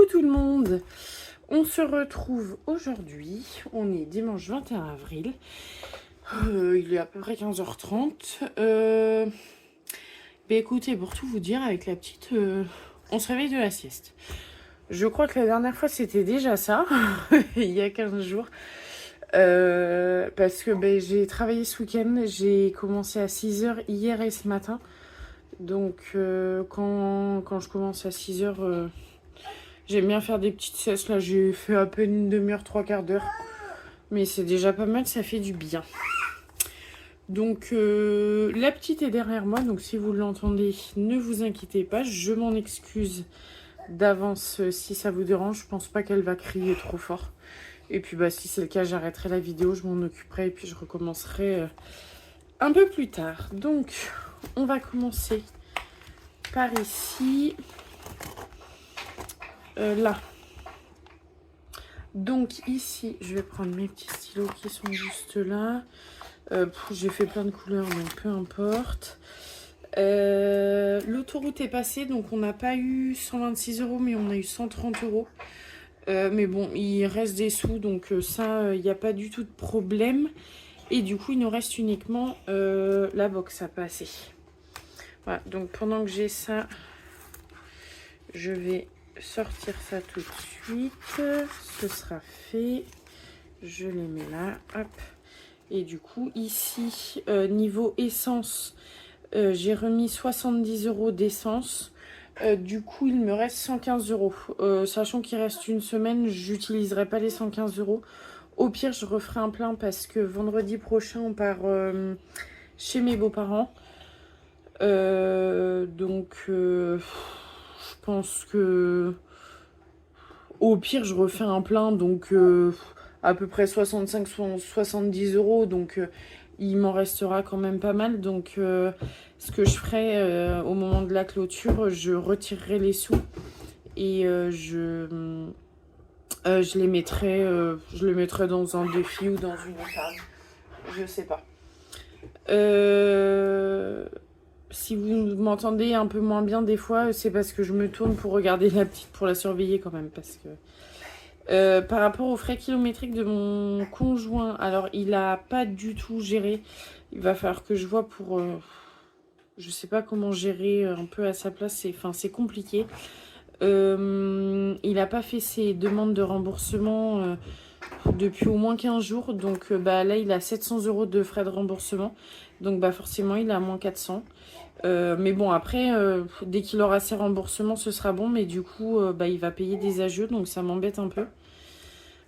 tout le monde, on se retrouve aujourd'hui, on est dimanche 21 avril, il est à peu près 15h30. Écoutez, pour tout vous dire, avec la petite, on se réveille de la sieste. Je crois que la dernière fois c'était déjà ça, il y a 15 jours. Parce que j'ai travaillé ce week-end, j'ai commencé à 6h hier et ce matin. Donc quand je commence à 6h, j'aime bien faire des petites siestes. Là j'ai fait à peine une demi-heure, trois quarts d'heure. Mais c'est déjà pas mal, ça fait du bien. Donc la petite est derrière moi, donc si vous l'entendez, ne vous inquiétez pas. Je m'en excuse d'avance si ça vous dérange. Je pense pas qu'elle va crier trop fort. Et puis si c'est le cas, j'arrêterai la vidéo, je m'en occuperai et puis je recommencerai un peu plus tard. Donc on va commencer par ici. Là. Donc ici, je vais prendre mes petits stylos qui sont juste là. J'ai fait plein de couleurs, donc peu importe. L'autoroute est passée, donc on n'a pas eu 126 €, mais on a eu 130 €. Mais bon, il reste des sous, donc ça, il n'y a pas du tout de problème. Et du coup, il nous reste uniquement la box à passer. Voilà, donc pendant que j'ai ça, je vais sortir ça tout de suite. Ce sera fait. Je les mets là, hop. Et du coup, ici, niveau essence, j'ai remis 70 € d'essence. Du coup, il me reste 115 €. Sachant qu'il reste une semaine, j'utiliserai pas les 115 €. Au pire, je referai un plein parce que vendredi prochain, on part chez mes beaux-parents. Donc, je pense que au pire, je refais un plein. Donc, à peu près 65-70 €. Donc, il m'en restera quand même pas mal. Donc, ce que je ferai au moment de la clôture, je retirerai les sous et je les mettrai dans un défi ou dans une épargne. Je sais pas. Si vous m'entendez un peu moins bien des fois, c'est parce que je me tourne pour regarder la petite, pour la surveiller quand même. Parce que par rapport aux frais kilométriques de mon conjoint, alors il a pas du tout géré. Il va falloir que je vois pour... je sais pas comment gérer un peu à sa place. C'est compliqué. Il n'a pas fait ses demandes de remboursement depuis au moins 15 jours. Donc là, il a 700 € de frais de remboursement. Donc forcément, il a moins 400. Mais bon, après, dès qu'il aura ses remboursements, ce sera bon. Mais du coup, il va payer des agios. Donc ça m'embête un peu.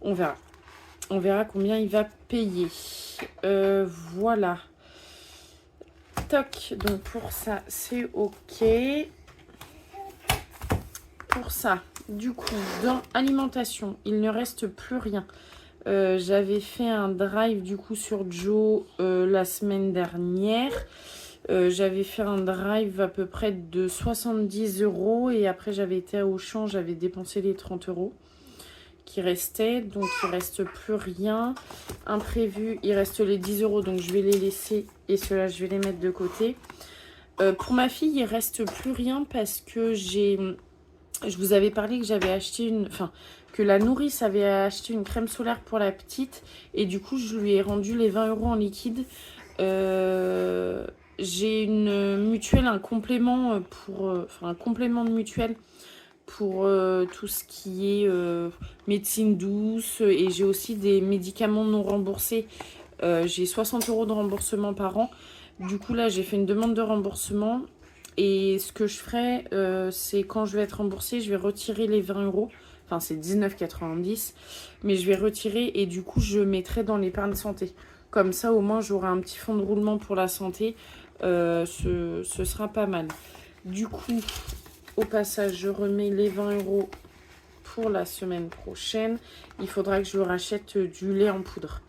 On verra. On verra combien il va payer. Voilà. Toc. Donc pour ça, c'est OK. Pour ça, du coup, dans alimentation, il ne reste plus rien. J'avais fait un drive du coup sur Joe la semaine dernière. J'avais fait un drive à peu près de 70 € et après j'avais été à Auchan, j'avais dépensé les 30 € qui restaient. Donc il reste plus rien. Imprévu, il reste les 10 €, donc je vais les laisser et ceux-là je vais les mettre de côté. Pour ma fille, il reste plus rien parce que je vous avais parlé que j'avais acheté que la nourrice avait acheté une crème solaire pour la petite. Et du coup, je lui ai rendu les 20 € en liquide. J'ai une mutuelle, un complément un complément de mutuelle pour tout ce qui est médecine douce. Et j'ai aussi des médicaments non remboursés. J'ai 60 € de remboursement par an. Du coup, là, j'ai fait une demande de remboursement. Et ce que je ferai, c'est quand je vais être remboursée, je vais retirer les 20 €. Enfin, c'est 19,90 €. Mais je vais retirer et du coup, je mettrai dans l'épargne santé. Comme ça, au moins, j'aurai un petit fonds de roulement pour la santé. Ce sera pas mal. Du coup, au passage, je remets les 20 € pour la semaine prochaine. Il faudra que je rachète du lait en poudre.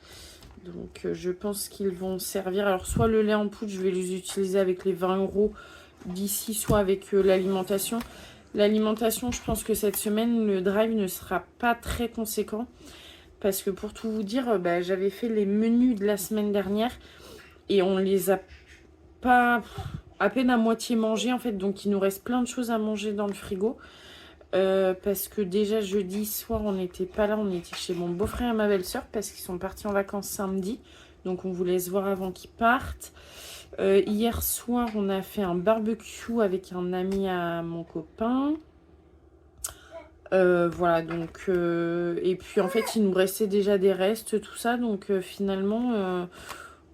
Donc, je pense qu'ils vont servir. Alors, soit le lait en poudre, je vais les utiliser avec les 20 € d'ici, soit avec l'alimentation. L'alimentation, je pense que cette semaine, le drive ne sera pas très conséquent. Parce que pour tout vous dire, j'avais fait les menus de la semaine dernière. Et on les a pas à peine à moitié mangés en fait. Donc il nous reste plein de choses à manger dans le frigo. Parce que déjà jeudi soir on n'était pas là, on était chez mon beau-frère et ma belle-sœur parce qu'ils sont partis en vacances samedi. Donc on voulait se voir avant qu'ils partent. Hier soir on a fait un barbecue avec un ami à mon copain. Voilà donc et puis en fait il nous restait déjà des restes tout ça donc finalement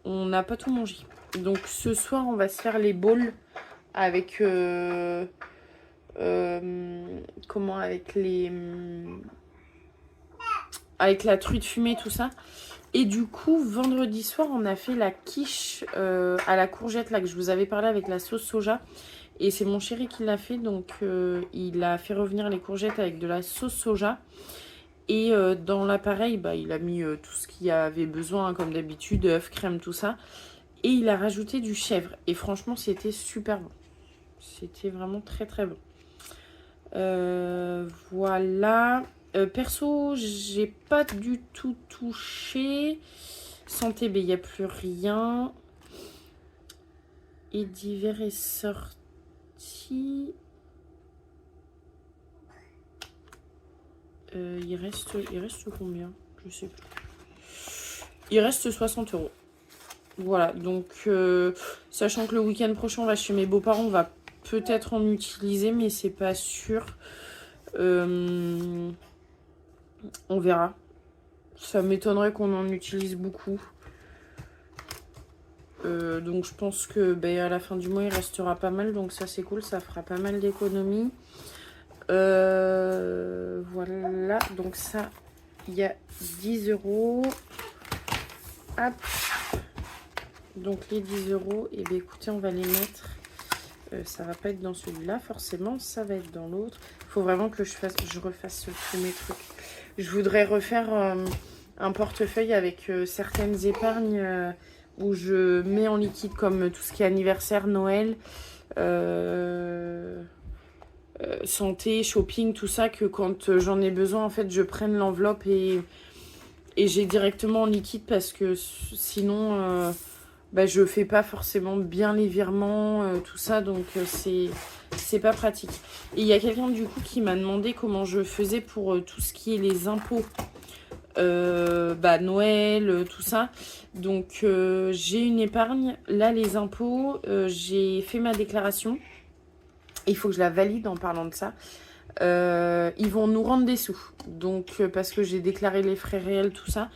on n'a pas tout mangé. Donc ce soir on va se faire les bowls avec comment avec la truite fumée tout ça. Et du coup vendredi soir on a fait la quiche à la courgette là que je vous avais parlé avec la sauce soja. Et c'est mon chéri qui l'a fait, donc il a fait revenir les courgettes avec de la sauce soja. Et dans l'appareil, bah, il a mis tout ce qu'il avait besoin, hein, comme d'habitude, œufs, crème, tout ça. Et il a rajouté du chèvre. Et franchement, c'était super bon. C'était vraiment très très bon. Voilà. Perso, j'ai pas du tout touché. Santé, il n'y a plus rien. Et d'hiver est sorti. Il reste combien? Je sais plus. Il reste 60 €. Voilà, donc sachant que le week-end prochain on va chez mes beaux-parents, on va peut-être en utiliser, mais c'est pas sûr. On verra. Ça m'étonnerait qu'on en utilise beaucoup. Donc je pense que à la fin du mois il restera pas mal, donc ça c'est cool, ça fera pas mal d'économies. Voilà, donc ça il y a 10 €. Hop, donc les 10 €, et bien écoutez on va les mettre, ça va pas être dans celui-là forcément, ça va être dans l'autre. Il faut vraiment que je refasse tous mes trucs. Je voudrais refaire un portefeuille avec certaines épargnes où je mets en liquide comme tout ce qui est anniversaire, Noël, santé, shopping, tout ça, que quand j'en ai besoin, en fait, je prenne l'enveloppe et j'ai directement en liquide parce que sinon, je fais pas forcément bien les virements, tout ça, donc c'est pas pratique. Et il y a quelqu'un du coup qui m'a demandé comment je faisais pour tout ce qui est les impôts. Noël, tout ça. Donc j'ai une épargne. Là les impôts, j'ai fait ma déclaration. Il faut que je la valide en parlant de ça. Ils vont nous rendre des sous. Donc parce que j'ai déclaré les frais réels, tout ça.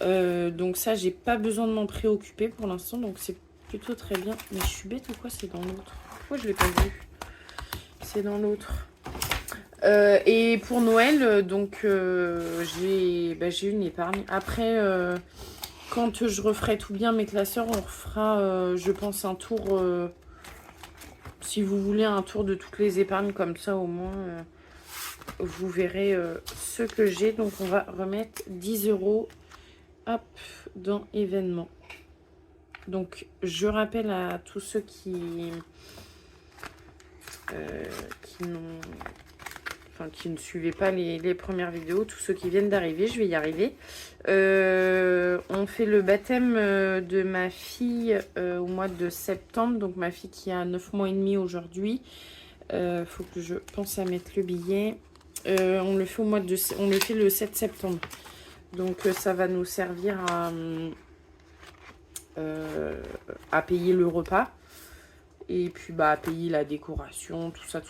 Donc ça j'ai pas besoin de m'en préoccuper pour l'instant. Donc c'est plutôt très bien. Mais je suis bête ou quoi? C'est dans l'autre. Pourquoi je l'ai pas vu? C'est dans l'autre. Et pour Noël, donc j'ai une épargne. Après, quand je referai tout bien mes classeurs, on refera, je pense, un tour, si vous voulez, un tour de toutes les épargnes, comme ça au moins, vous verrez ce que j'ai. Donc on va remettre 10 €, hop, dans événements. Donc je rappelle à tous ceux qui ne suivaient pas les premières vidéos, tous ceux qui viennent d'arriver, je vais y arriver. On fait le baptême de ma fille au mois de septembre, donc ma fille qui a 9 mois et demi aujourd'hui. Faut que je pense à mettre le billet. On le fait on le fait le 7 septembre. Donc ça va nous servir à payer le repas. Et puis à payer la décoration, tout ça.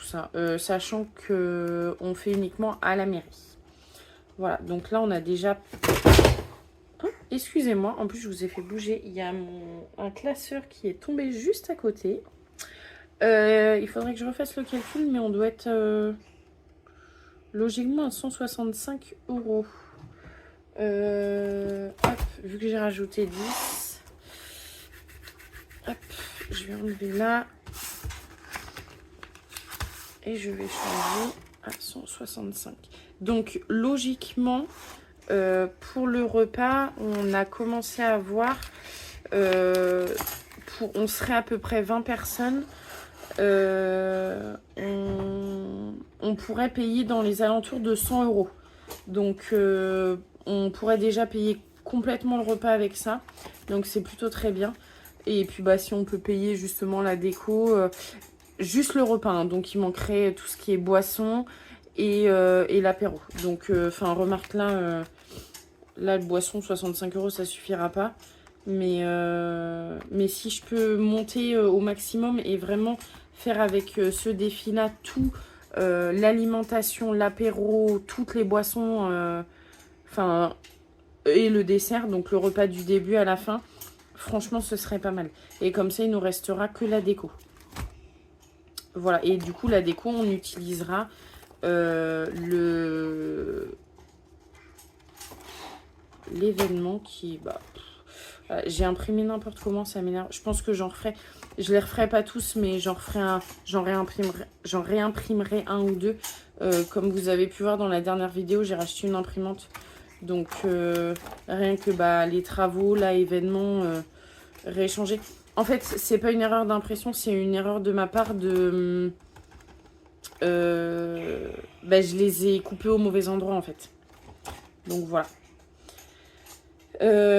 Sachant que on fait uniquement à la mairie. Voilà, donc là on a déjà... Oh, excusez-moi, en plus je vous ai fait bouger. Il y a un classeur qui est tombé juste à côté. Il faudrait que je refasse le calcul, mais on doit être logiquement à 165 €. Hop, vu que j'ai rajouté 10. Hop. Je vais enlever là. Et je vais changer à 165. Donc, logiquement, pour le repas, on a commencé à voir... on serait à peu près 20 personnes. On pourrait payer dans les alentours de 100 €. Donc, on pourrait déjà payer complètement le repas avec ça. Donc, c'est plutôt très bien. Et puis si on peut payer justement la déco, juste le repas, hein. Donc il manquerait tout ce qui est boisson et l'apéro. Donc, enfin, remarque là, là, le boisson, 65 €, ça suffira pas. Mais si je peux monter au maximum et vraiment faire avec ce défi-là tout, l'alimentation, l'apéro, toutes les boissons, enfin, et le dessert, donc le repas du début à la fin, franchement, ce serait pas mal. Et comme ça, il nous restera que la déco. Voilà, et du coup, la déco, on utilisera l'événement qui... j'ai imprimé n'importe comment, ça m'énerve. Je pense que j'en referai... Je les referai pas tous, mais j'en réimprimerai un ou deux. Comme vous avez pu voir dans la dernière vidéo, j'ai racheté une imprimante. Donc, rien que les travaux, là, événements, rééchanger. En fait, c'est pas une erreur d'impression, c'est une erreur de ma part de... je les ai coupés au mauvais endroit, en fait. Donc, voilà.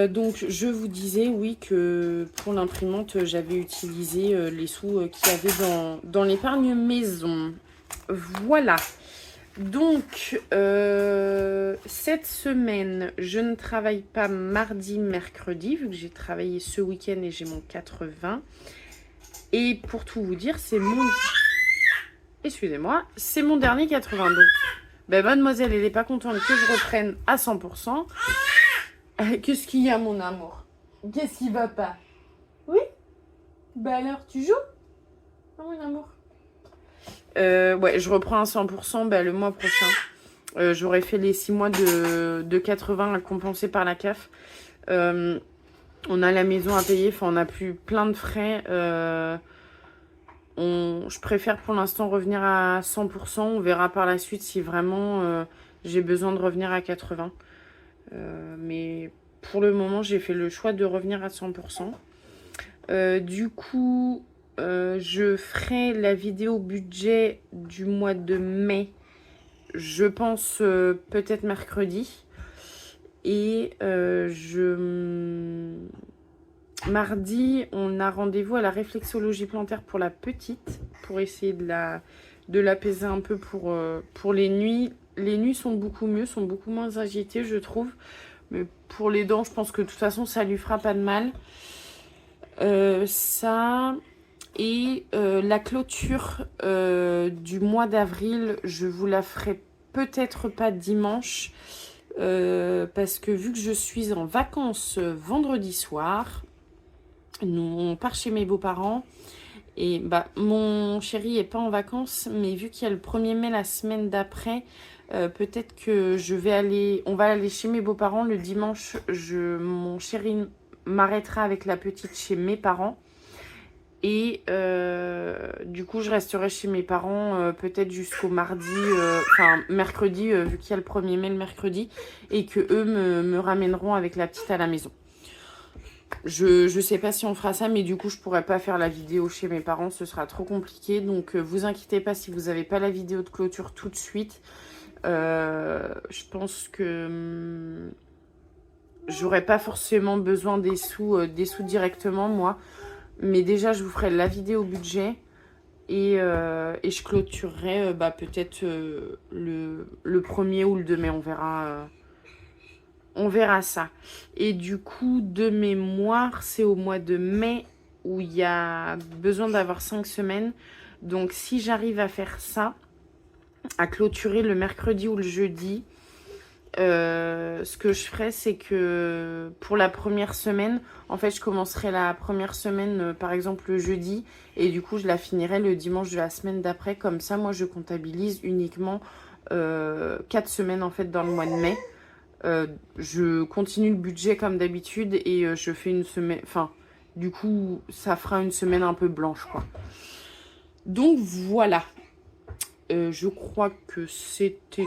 Donc, je vous disais, oui, que pour l'imprimante, j'avais utilisé les sous qu'il y avait dans l'épargne maison. Voilà. Donc, cette semaine, je ne travaille pas mardi, mercredi, vu que j'ai travaillé ce week-end et j'ai mon 80. Et pour tout vous dire, c'est mon... Excusez-moi, c'est mon dernier 80. Donc, mademoiselle, elle n'est pas contente que je reprenne à 100%. Qu'est-ce qu'il y a, mon amour? Qu'est-ce qui va pas? Oui? Alors, tu joues? Non, mon amour. Ouais, je reprends à 100% le mois prochain. J'aurais fait les 6 mois de 80 à compenser par la CAF. On a la maison à payer, enfin on a plus plein de frais. Je préfère pour l'instant revenir à 100%. On verra par la suite si vraiment j'ai besoin de revenir à 80. Mais pour le moment, j'ai fait le choix de revenir à 100%. Du coup... je ferai la vidéo budget du mois de mai, je pense peut-être mercredi. Et mardi, on a rendez-vous à la réflexologie plantaire pour la petite, pour essayer de l'apaiser un peu pour les nuits. Les nuits sont beaucoup mieux, sont beaucoup moins agitées, je trouve. Mais pour les dents, je pense que de toute façon, ça lui fera pas de mal. Ça... Et la clôture du mois d'avril, je vous la ferai peut-être pas dimanche. Parce que vu que je suis en vacances vendredi soir, on part chez mes beaux-parents. Et mon chéri est pas en vacances, mais vu qu'il y a le 1er mai la semaine d'après, peut-être que on va aller chez mes beaux-parents. Le dimanche, mon chéri m'arrêtera avec la petite chez mes parents. Et du coup, je resterai chez mes parents peut-être jusqu'au mardi, mercredi, vu qu'il y a le 1er mai le mercredi, et que eux me ramèneront avec la petite à la maison. Je sais pas si on fera ça, mais du coup, je pourrais pas faire la vidéo chez mes parents, ce sera trop compliqué. Donc, vous inquiétez pas si vous n'avez pas la vidéo de clôture tout de suite. Je pense que j'aurais pas forcément besoin des sous directement, moi. Mais déjà, je vous ferai la vidéo budget et je clôturerai peut-être le 1er ou le 2 mai. On verra ça. Et du coup, de mémoire, c'est au mois de mai où il y a besoin d'avoir 5 semaines. Donc, si j'arrive à faire ça, à clôturer le mercredi ou le jeudi, ce que je ferai, c'est que pour la première semaine, en fait, je commencerai la première semaine, par exemple, le jeudi. Et du coup, je la finirai le dimanche de la semaine d'après. Comme ça, moi, je comptabilise uniquement 4 semaines, en fait, dans le mois de mai. Je continue le budget comme d'habitude et je fais une semaine... Enfin, du coup, ça fera une semaine un peu blanche, quoi. Donc, voilà. Je crois que c'était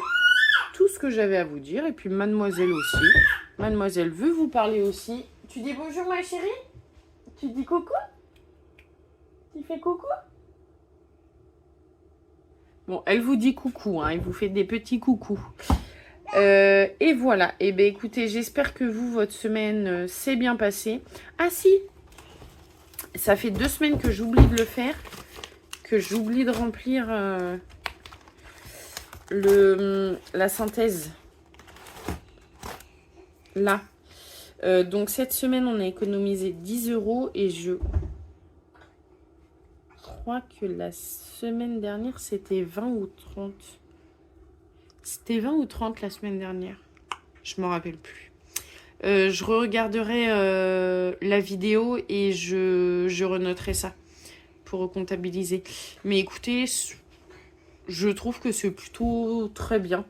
tout ce que j'avais à vous dire. Et puis, mademoiselle aussi. Mademoiselle veut vous parler aussi. Tu dis bonjour, ma chérie? Tu dis coucou? Tu fais coucou? Bon, elle vous dit coucou, hein. Elle vous fait des petits coucous. Et voilà. Et bien, écoutez, j'espère que vous, votre semaine s'est bien passée. Ah si, ça fait 2 semaines que j'oublie de le faire, que j'oublie de remplir la synthèse. Là. Donc cette semaine, on a économisé 10 € et je crois que la semaine dernière, c'était 20 ou 30. C'était 20 ou 30 la semaine dernière. Je m'en rappelle plus. Je regarderai la vidéo et je renoterai ça pour comptabiliser. Mais écoutez, je trouve que c'est plutôt très bien.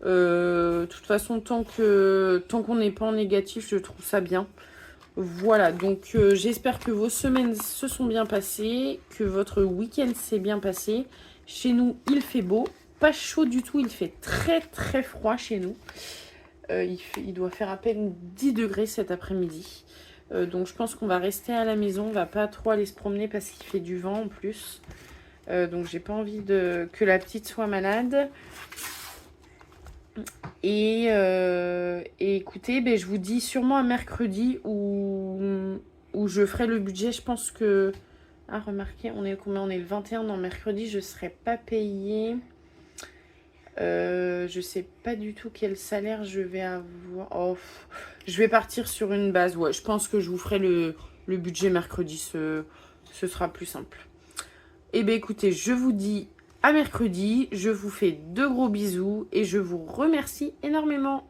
De toute façon, tant qu'on n'est pas en négatif, je trouve ça bien. Voilà, donc j'espère que vos semaines se sont bien passées, que votre week-end s'est bien passé. Chez nous, il fait beau, pas chaud du tout, il fait très très froid chez nous. Il doit faire à peine 10 degrés cet après-midi. Donc je pense qu'on va rester à la maison, on va pas trop aller se promener parce qu'il fait du vent en plus. Donc j'ai pas envie que la petite soit malade. Et écoutez, ben, je vous dis sûrement à mercredi où je ferai le budget. Je pense que... Ah, remarquez, on est combien? On est le 21. Non, mercredi, je ne serai pas payée. Je sais pas du tout quel salaire je vais avoir. Oh, je vais partir sur une base. Ouais, je pense que je vous ferai le budget mercredi. Ce sera plus simple. Eh bien, écoutez, je vous dis à mercredi. Je vous fais de gros bisous et je vous remercie énormément.